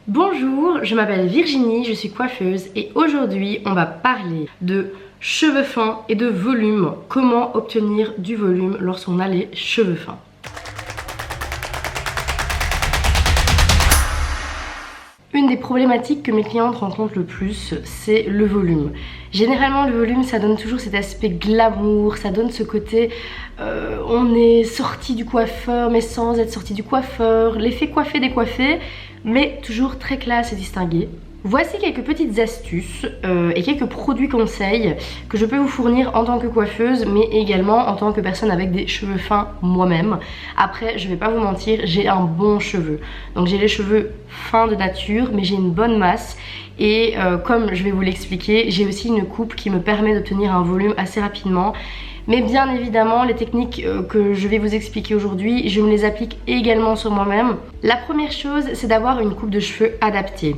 Bonjour, je m'appelle Virginie, je suis coiffeuse et aujourd'hui on va parler de cheveux fins et de volume. Comment obtenir du volume lorsqu'on a les cheveux fins. Une des problématiques que mes clientes rencontrent le plus, c'est le volume. Généralement, le volume, ça donne toujours cet aspect glamour, ça donne ce côté on est sorti du coiffeur mais sans être sorti du coiffeur, l'effet coiffé décoiffé, mais toujours très classe et distingué. Voici quelques petites astuces et quelques produits conseils que je peux vous fournir en tant que coiffeuse, mais également en tant que personne avec des cheveux fins moi-même. Après, je vais pas vous mentir, j'ai un bon cheveu. Donc j'ai les cheveux fins de nature, mais j'ai une bonne masse. Et comme je vais vous l'expliquer, j'ai aussi une coupe qui me permet d'obtenir un volume assez rapidement. Mais bien évidemment, les techniques que je vais vous expliquer aujourd'hui, je me les applique également sur moi-même. La première chose, c'est d'avoir une coupe de cheveux adaptée.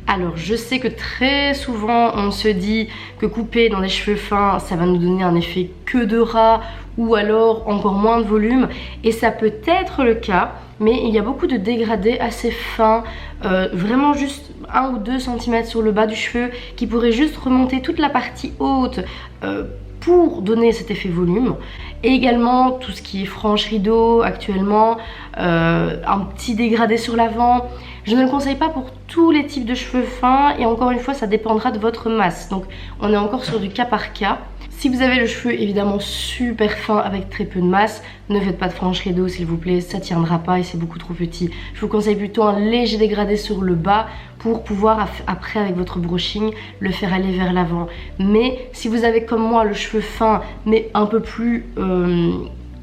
Alors je sais que très souvent on se dit que couper dans des cheveux fins ça va nous donner un effet queue de rat ou alors encore moins de volume, et ça peut être le cas, mais il y a beaucoup de dégradés assez fins, vraiment juste 1 ou 2 cm sur le bas du cheveu qui pourraient juste remonter toute la partie haute pour donner cet effet volume. Et également tout ce qui est frange rideau actuellement, un petit dégradé sur l'avant. Je ne le conseille pas pour tous les types de cheveux fins, et encore une fois ça dépendra de votre masse, donc on est encore sur du cas par cas. Si vous avez le cheveu évidemment super fin avec très peu de masse, ne faites pas de frange rideau s'il vous plaît, ça tiendra pas et c'est beaucoup trop petit. Je vous conseille plutôt un léger dégradé sur le bas pour pouvoir après avec votre brushing le faire aller vers l'avant. Mais si vous avez comme moi le cheveu fin mais un peu plus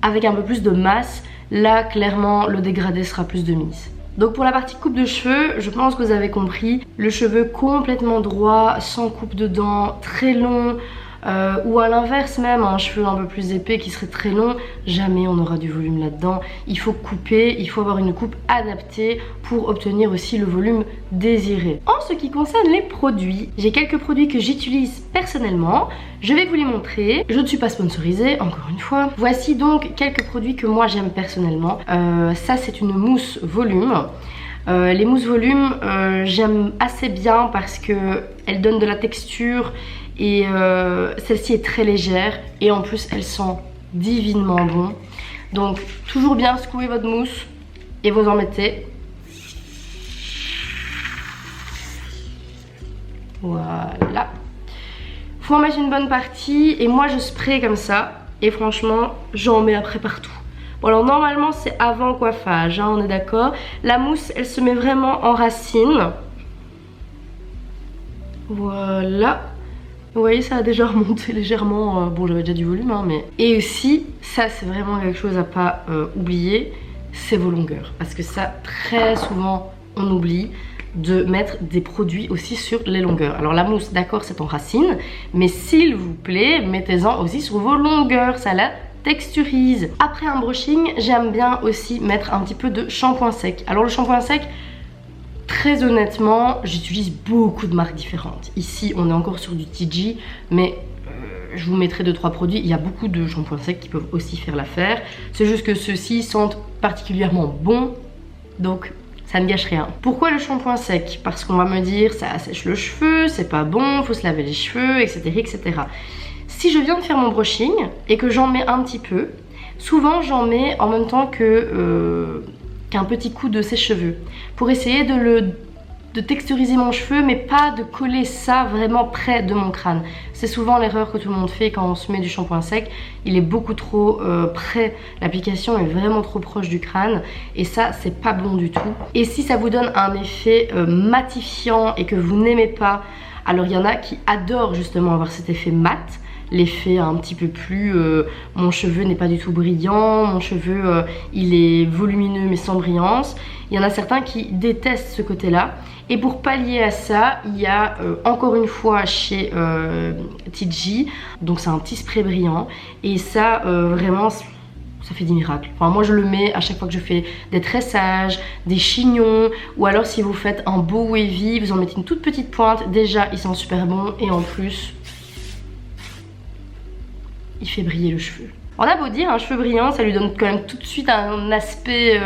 avec un peu plus de masse, là clairement le dégradé sera plus de mise. Donc pour la partie coupe de cheveux, je pense que vous avez compris. Le cheveu complètement droit, sans coupe dedans, très long, ou à l'inverse même, un cheveu un peu plus épais qui serait très long, jamais on aura du volume là-dedans. Il faut couper, il faut avoir une coupe adaptée pour obtenir aussi le volume désiré. En ce qui concerne les produits, j'ai quelques produits que j'utilise personnellement. Je vais vous les montrer. Je ne suis pas sponsorisée, encore une fois. Voici donc quelques produits que moi j'aime personnellement. Ça c'est une mousse volume. Les mousses volume, j'aime assez bien parce que elles donnent de la texture et celle-ci est très légère et en plus elle sent divinement bon. Donc toujours bien secouer votre mousse et vous en mettez. Voilà. Faut en mettre une bonne partie et moi je spray comme ça et franchement j'en mets après partout. Bon alors normalement c'est avant coiffage, hein, on est d'accord. La mousse elle se met vraiment en racine. Voilà. Vous voyez ça a déjà remonté légèrement, bon j'avais déjà du volume hein, mais... Et aussi, ça c'est vraiment quelque chose à pas oublier, c'est vos longueurs. Parce que ça très souvent on oublie de mettre des produits aussi sur les longueurs. Alors la mousse d'accord c'est en racine, mais s'il vous plaît mettez-en aussi sur vos longueurs, ça la texturise. Après un brushing, j'aime bien aussi mettre un petit peu de shampoing sec. Alors le shampoing sec, très honnêtement, j'utilise beaucoup de marques différentes. Ici, on est encore sur du TG, mais je vous mettrai 2-3 produits. Il y a beaucoup de shampoings secs qui peuvent aussi faire l'affaire. C'est juste que ceux-ci sentent particulièrement bon, donc ça ne gâche rien. Pourquoi le shampoing sec? Parce qu'on va me dire, ça assèche le cheveu, c'est pas bon, faut se laver les cheveux, etc., etc. Si je viens de faire mon brushing et que j'en mets un petit peu, souvent j'en mets en même temps que... qu'un petit coup de sèche-cheveux pour essayer de texturiser mon cheveu, mais pas de coller ça vraiment près de mon crâne. C'est souvent l'erreur que tout le monde fait quand on se met du shampoing sec. Il est beaucoup trop près, l'application est vraiment trop proche du crâne et ça c'est pas bon du tout. Et si ça vous donne un effet matifiant et que vous n'aimez pas, alors il y en a qui adorent justement avoir cet effet mat. L'effet un petit peu plus mon cheveu n'est pas du tout brillant, mon cheveu il est volumineux mais sans brillance. Il y en a certains qui détestent ce côté là, et pour pallier à ça il y a encore une fois chez TG, donc c'est un petit spray brillant et ça vraiment ça fait des miracles. Enfin moi je le mets à chaque fois que je fais des tressages, des chignons, ou alors si vous faites un beau wavy, vous en mettez une toute petite pointe, déjà il sent super bon et en plus il fait briller le cheveu. On a beau dire un cheveu brillant, ça lui donne quand même tout de suite un aspect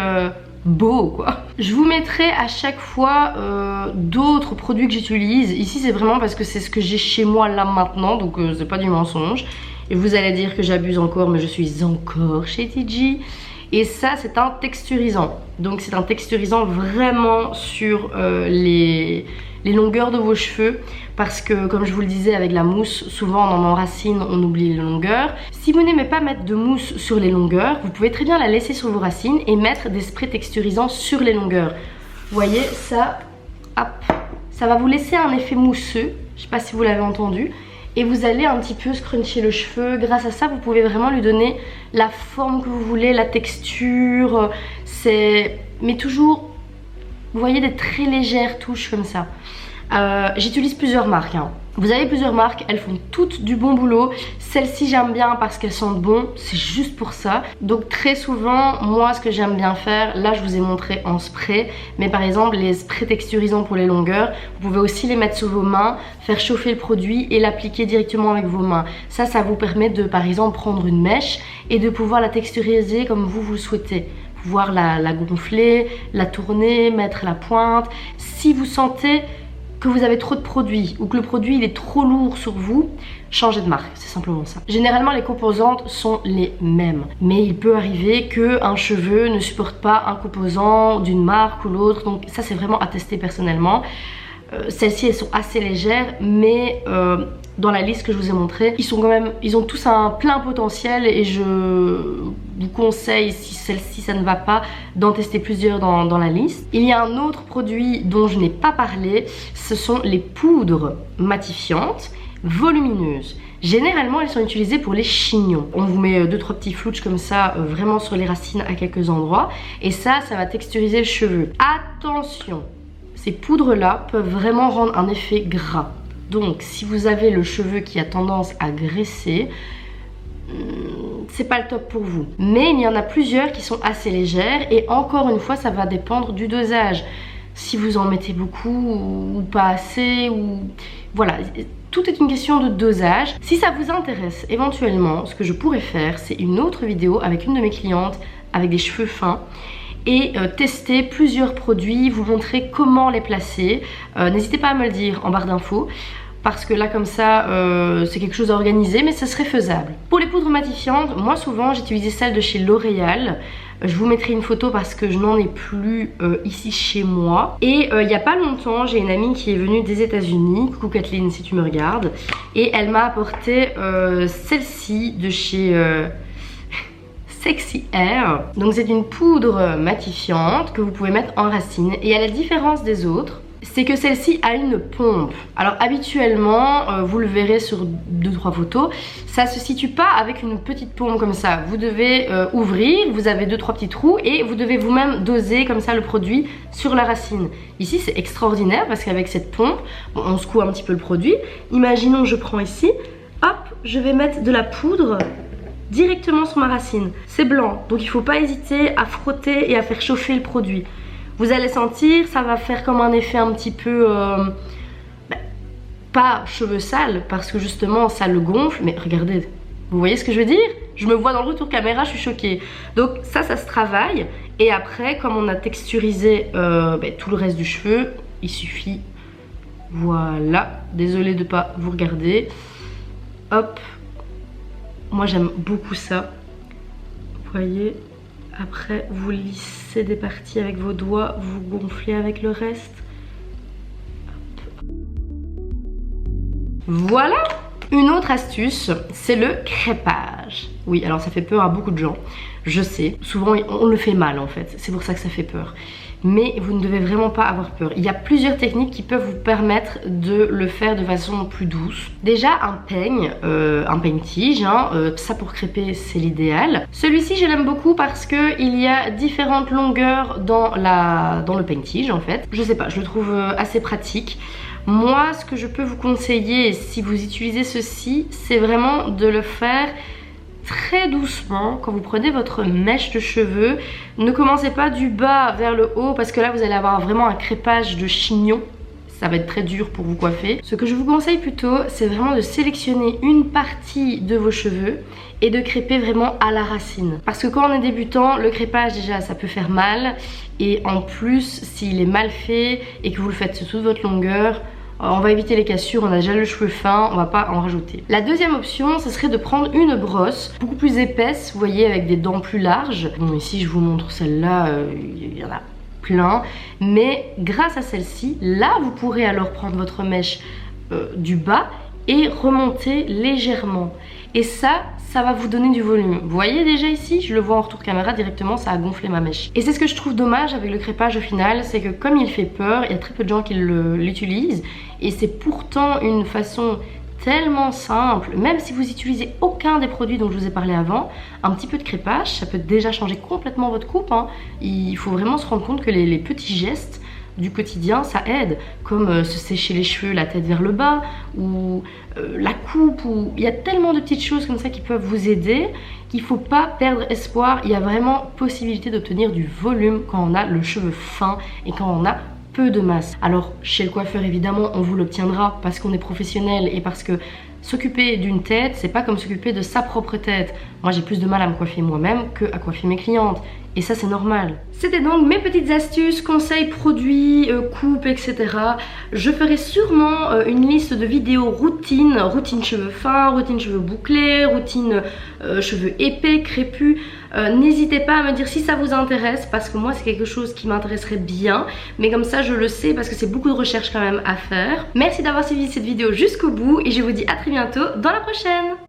beau quoi. Je vous mettrai à chaque fois d'autres produits que j'utilise. Ici c'est vraiment parce que c'est ce que j'ai chez moi là maintenant, donc c'est pas du mensonge. Et vous allez dire que j'abuse encore, mais je suis encore chez TG. Et ça c'est un texturisant. Donc c'est un texturisant vraiment sur les longueurs de vos cheveux, parce que comme je vous le disais avec la mousse, souvent on en enracine, on oublie les longueurs. Si vous n'aimez pas mettre de mousse sur les longueurs, vous pouvez très bien la laisser sur vos racines et mettre des sprays texturisants sur les longueurs. Vous voyez ça, hop, ça va vous laisser un effet mousseux, je sais pas si vous l'avez entendu. Et vous allez un petit peu scruncher le cheveu. Grâce à ça, vous pouvez vraiment lui donner la forme que vous voulez, la texture. Mais toujours, vous voyez, des très légères touches comme ça. J'utilise plusieurs marques. Vous avez plusieurs marques, elles font toutes du bon boulot. Celle-ci j'aime bien parce qu'elles sentent bon, c'est juste pour ça. Donc très souvent, moi ce que j'aime bien faire, là je vous ai montré en spray, mais par exemple les sprays texturisants pour les longueurs, vous pouvez aussi les mettre sur vos mains, faire chauffer le produit et l'appliquer directement avec vos mains. Ça vous permet de par exemple prendre une mèche et de pouvoir la texturiser comme vous le souhaitez. Pouvoir la gonfler, la tourner, mettre la pointe. Si vous sentez que vous avez trop de produits ou que le produit il est trop lourd sur vous, changez de marque, c'est simplement ça. Généralement les composantes sont les mêmes, mais il peut arriver qu'un cheveu ne supporte pas un composant d'une marque ou l'autre, donc ça c'est vraiment à tester personnellement. Celles-ci elles sont assez légères, mais dans la liste que je vous ai montré, ils ont tous un plein potentiel et je vous conseille, si celle-ci ça ne va pas, d'en tester plusieurs dans la liste. Il y a un autre produit dont je n'ai pas parlé, ce sont les poudres matifiantes volumineuses. Généralement elles sont utilisées pour les chignons. On vous met 2-3 petits flouches comme ça vraiment sur les racines à quelques endroits et ça va texturiser le cheveu. Attention, ces poudres là peuvent vraiment rendre un effet gras. Donc si vous avez le cheveu qui a tendance à graisser, c'est pas le top pour vous. Mais il y en a plusieurs qui sont assez légères et encore une fois ça va dépendre du dosage. Si vous en mettez beaucoup ou pas assez, ou voilà, tout est une question de dosage. Si ça vous intéresse éventuellement, ce que je pourrais faire, c'est une autre vidéo avec une de mes clientes avec des cheveux fins et tester plusieurs produits, vous montrer comment les placer. N'hésitez pas à me le dire en barre d'infos, parce que là comme ça c'est quelque chose à organiser, mais ce serait faisable. Pour les poudres matifiantes, moi souvent j'utilisais celle de chez L'Oréal. Je vous mettrai une photo parce que je n'en ai plus ici chez moi. Et il n'y a pas longtemps, j'ai une amie qui est venue des États-Unis, coucou Kathleen si tu me regardes, et elle m'a apporté celle-ci de chez Sexy Hair. Donc c'est une poudre matifiante que vous pouvez mettre en racine, et à la différence des autres, c'est que celle-ci a une pompe. Alors habituellement, vous le verrez sur 2-3 photos, ça se situe pas avec une petite pompe comme ça. Vous devez ouvrir, vous avez 2-3 petits trous et vous devez vous-même doser comme ça le produit sur la racine. Ici c'est extraordinaire parce qu'avec cette pompe, bon, on secoue un petit peu le produit. Imaginons je prends ici, hop, je vais mettre de la poudre directement sur ma racine. C'est blanc, donc il faut pas hésiter à frotter et à faire chauffer le produit. Vous allez sentir, ça va faire comme un effet un petit peu, pas cheveux sales, parce que justement ça le gonfle, mais regardez, vous voyez ce que je veux dire? Je me vois dans le retour caméra, je suis choquée. Donc ça se travaille, et après, comme on a texturisé tout le reste du cheveu, il suffit, voilà, désolée de pas vous regarder, hop, moi j'aime beaucoup ça, vous voyez? Après, vous lissez des parties avec vos doigts, vous gonflez avec le reste. Hop. Voilà. Une autre astuce, c'est le crêpage. Oui, alors ça fait peur à beaucoup de gens, je sais. Souvent, on le fait mal en fait, c'est pour ça que ça fait peur. Mais vous ne devez vraiment pas avoir peur. Il y a plusieurs techniques qui peuvent vous permettre de le faire de façon plus douce. Déjà un peigne tige, ça pour crêper c'est l'idéal. Celui-ci je l'aime beaucoup parce que il y a différentes longueurs dans le peigne tige en fait. Je sais pas, je le trouve assez pratique. Moi ce que je peux vous conseiller si vous utilisez ceci, c'est vraiment de le faire très doucement. Quand vous prenez votre mèche de cheveux, ne commencez pas du bas vers le haut parce que là vous allez avoir vraiment un crêpage de chignon. ça va être très dur pour vous coiffer. Ce que je vous conseille plutôt, c'est vraiment de sélectionner une partie de vos cheveux et de crêper vraiment à la racine. Parce que quand on est débutant, le crêpage déjà ça peut faire mal, et en plus s'il est mal fait et que vous le faites sur toute votre longueur, on va éviter les cassures, on a déjà le cheveu fin, on va pas en rajouter. La deuxième option, ce serait de prendre une brosse beaucoup plus épaisse, vous voyez, avec des dents plus larges. Bon, ici je vous montre celle-là, il y en a plein, mais grâce à celle-ci, là vous pourrez alors prendre votre mèche du bas et remonter légèrement. Et ça va vous donner du volume. Vous voyez déjà ici, je le vois en retour caméra directement, ça a gonflé ma mèche. Et c'est ce que je trouve dommage avec le crêpage au final, c'est que comme il fait peur, il y a très peu de gens qui l'utilisent. Et c'est pourtant une façon tellement simple, même si vous utilisez aucun des produits dont je vous ai parlé avant, un petit peu de crêpage, ça peut déjà changer complètement votre coupe, hein. Il faut vraiment se rendre compte que les petits gestes du quotidien, ça aide, comme se sécher les cheveux, la tête vers le bas, ou la coupe, ou il y a tellement de petites choses comme ça qui peuvent vous aider qu'il ne faut pas perdre espoir. Il y a vraiment possibilité d'obtenir du volume quand on a le cheveu fin et quand on a peu de masse. Alors chez le coiffeur évidemment on vous l'obtiendra parce qu'on est professionnel et parce que s'occuper d'une tête c'est pas comme s'occuper de sa propre tête. Moi j'ai plus de mal à me coiffer moi-même que à coiffer mes clientes et ça c'est normal. C'était donc mes petites astuces, conseils, produits, coupes, etc. Je ferai sûrement une liste de vidéos routine cheveux fins, routine cheveux bouclés, routine cheveux épais, crépus. N'hésitez pas à me dire si ça vous intéresse parce que moi c'est quelque chose qui m'intéresserait bien, mais comme ça je le sais parce que c'est beaucoup de recherche quand même à faire. Merci d'avoir suivi cette vidéo jusqu'au bout et je vous dis à très bientôt dans la prochaine.